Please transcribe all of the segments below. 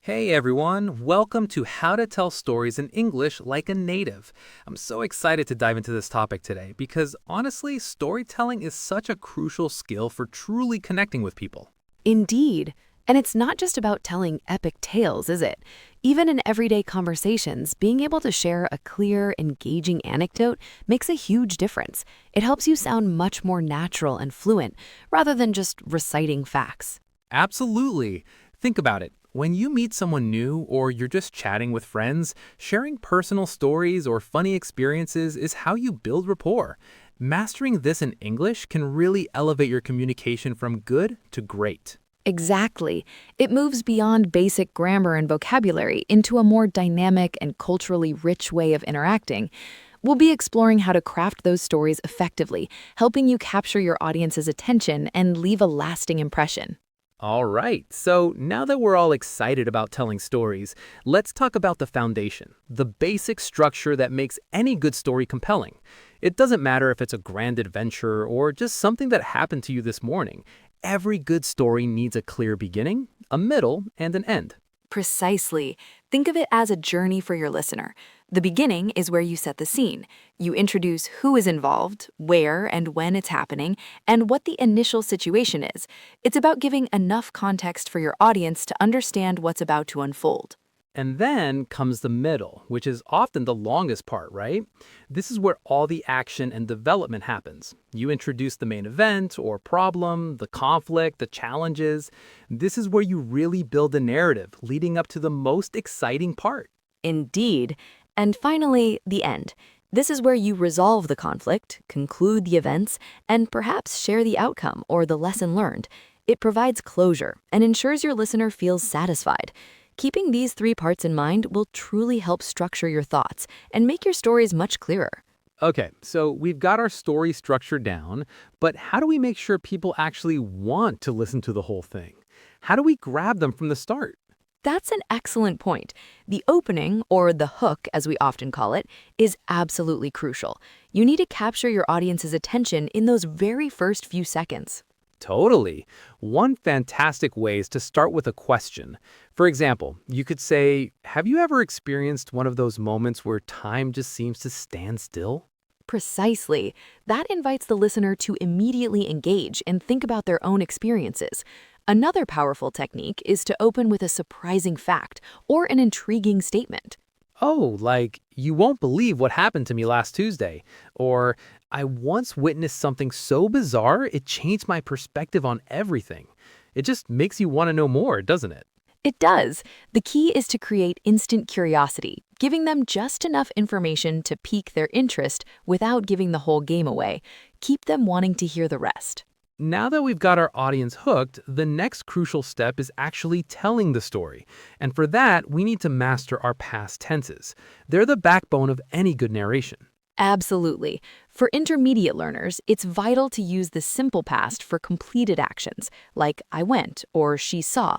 Hey everyone, welcome to How to Tell Stories in English Like a Native. I'm so excited to dive into this topic today because honestly, storytelling is such a crucial skill for truly connecting with people. Indeed. And it's not just about telling epic tales, is it? Even in everyday conversations, being able to share a clear, engaging anecdote makes a huge difference. It helps you sound much more natural and fluent, rather than just reciting facts. Absolutely. Think about it. When you meet someone new or you're just chatting with friends, sharing personal stories or funny experiences is how you build rapport. Mastering this in English can really elevate your communication from good to great. Exactly. It moves beyond basic grammar and vocabulary into a more dynamic and culturally rich way of interacting. We'll be exploring how to craft those stories effectively, helping you capture your audience's attention and leave a lasting impression. All right, so now that we're all excited about telling stories, let's talk about the foundation, the basic structure that makes any good story compelling. It doesn't matter if it's a grand adventure or just something that happened to you this morning. Every good story needs a clear beginning, a middle, and an end. Precisely. Think of it as a journey for your listener. The beginning is where you set the scene. You introduce who is involved, where and when it's happening, and what the initial situation is. It's about giving enough context for your audience to understand what's about to unfold. And then comes the middle, which is often the longest part, right? This is where all the action and development happens. You introduce the main event or problem, the conflict, the challenges. This is where you really build a narrative leading up to the most exciting part. Indeed. And finally, the end. This is where you resolve the conflict, conclude the events, and perhaps share the outcome or the lesson learned. It provides closure and ensures your listener feels satisfied. Keeping these three parts in mind will truly help structure your thoughts and make your stories much clearer. Okay, so we've got our story structure down, but how do we make sure people actually want to listen to the whole thing? How do we grab them from the start? That's an excellent point. The opening, or the hook as we often call it, is absolutely crucial. You need to capture your audience's attention in those very first few seconds. Totally. One fantastic way is to start with a question. For example, you could say, have you ever experienced one of those moments where time just seems to stand still? Precisely. That invites the listener to immediately engage and think about their own experiences. Another powerful technique is to open with a surprising fact or an intriguing statement. Oh, like, you won't believe what happened to me last Tuesday. Or, I once witnessed something so bizarre, it changed my perspective on everything. It just makes you want to know more, doesn't it? It does. The key is to create instant curiosity, giving them just enough information to pique their interest without giving the whole game away. Keep them wanting to hear the rest. Now that we've got our audience hooked, the next crucial step is actually telling the story. And for that, we need to master our past tenses. They're the backbone of any good narration. Absolutely. For intermediate learners, it's vital to use the simple past for completed actions, like I went or she saw.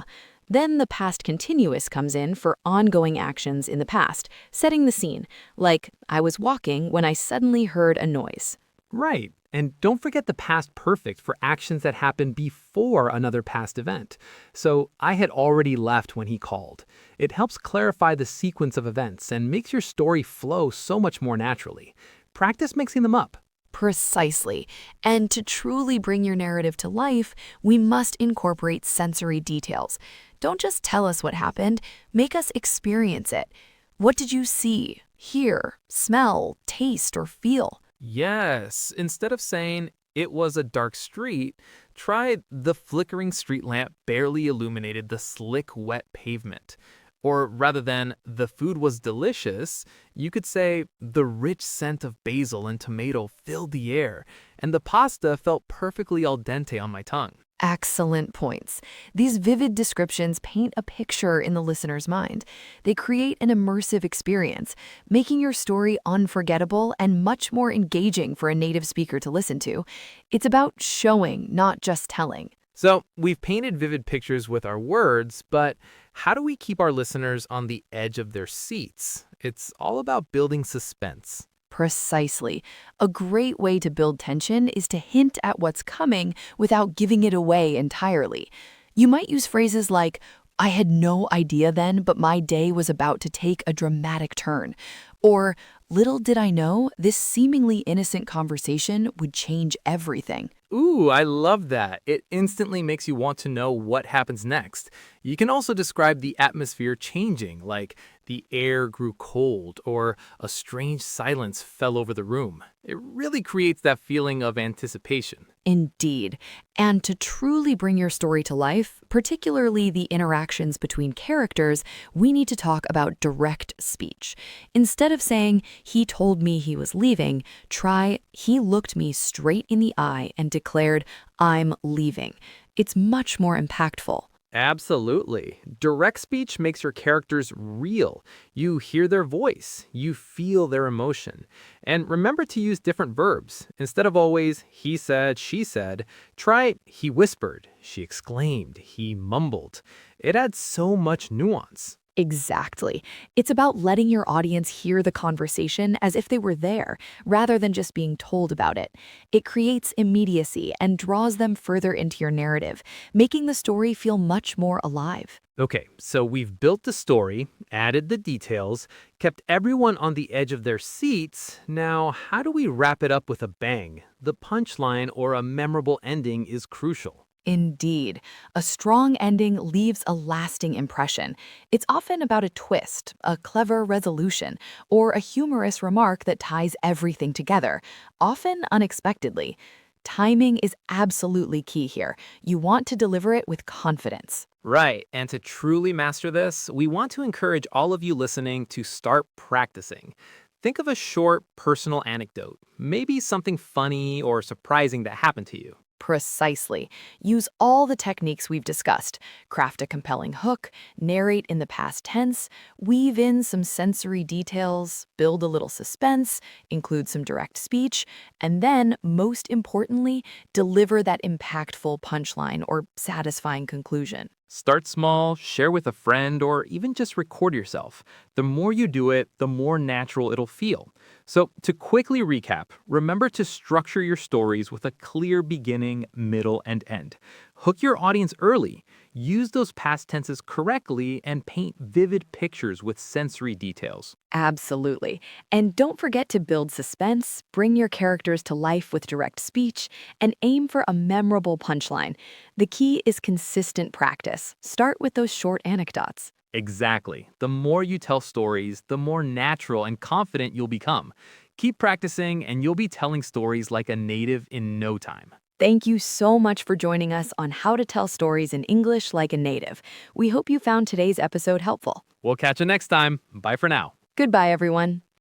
Then the past continuous comes in for ongoing actions in the past, setting the scene, like I was walking when I suddenly heard a noise. Right. And don't forget the past perfect for actions that happened before another past event. So I had already left when he called. It helps clarify the sequence of events and makes your story flow so much more naturally. Practice mixing them up. Precisely. And to truly bring your narrative to life, we must incorporate sensory details. Don't just tell us what happened, make us experience it. What did you see, hear, smell, taste, or feel? Yes, instead of saying it was a dark street, try the flickering street lamp barely illuminated the slick, wet pavement. Or rather than the food was delicious, you could say the rich scent of basil and tomato filled the air, and the pasta felt perfectly al dente on my tongue. Excellent points. These vivid descriptions paint a picture in the listener's mind. They create an immersive experience, making your story unforgettable and much more engaging for a native speaker to listen to. It's about showing, not just telling. So, we've painted vivid pictures with our words, but how do we keep our listeners on the edge of their seats? It's all about building suspense. Precisely. A great way to build tension is to hint at what's coming without giving it away entirely. You might use phrases like, I had no idea then, but my day was about to take a dramatic turn. Or, little did I know, this seemingly innocent conversation would change everything. Ooh, I love that. It instantly makes you want to know what happens next. You can also describe the atmosphere changing, like the air grew cold or a strange silence fell over the room. It really creates that feeling of anticipation. Indeed. And to truly bring your story to life, particularly the interactions between characters, we need to talk about direct speech. Instead of saying, he told me he was leaving, try, he looked me straight in the eye and declared, I'm leaving. It's much more impactful. Absolutely. Direct speech makes your characters real. You hear their voice, you feel their emotion. And remember to use different verbs. Instead of always he said, she said, try he whispered, she exclaimed, he mumbled. It adds so much nuance. Exactly. It's about letting your audience hear the conversation as if they were there, rather than just being told about it. It creates immediacy and draws them further into your narrative, making the story feel much more alive. Okay, so we've built the story, added the details, kept everyone on the edge of their seats. Now, how do we wrap it up with a bang? The punchline or a memorable ending is crucial. Indeed, a strong ending leaves a lasting impression. It's often about a twist, a clever resolution, or a humorous remark that ties everything together, often unexpectedly. Timing is absolutely key here. You want to deliver it with confidence. Right, and to truly master this, we want to encourage all of you listening to start practicing. Think of a short, personal anecdote, maybe something funny or surprising that happened to you. Precisely. Use all the techniques we've discussed. Craft a compelling hook, narrate in the past tense, weave in some sensory details, build a little suspense, include some direct speech, and then, most importantly, deliver that impactful punchline or satisfying conclusion. Start small, share with a friend, or even just record yourself. The more you do it, the more natural it'll feel. So, to quickly recap, remember to structure your stories with a clear beginning, middle, and end. Hook your audience early. Use those past tenses correctly and paint vivid pictures with sensory details. Absolutely. And don't forget to build suspense, bring your characters to life with direct speech, and aim for a memorable punchline. The key is consistent practice. Start with those short anecdotes. Exactly. The more you tell stories, the more natural and confident you'll become. Keep practicing, and you'll be telling stories like a native in no time. Thank you so much for joining us on how to tell stories in English like a native. We hope you found today's episode helpful. We'll catch you next time. Bye for now. Goodbye, everyone.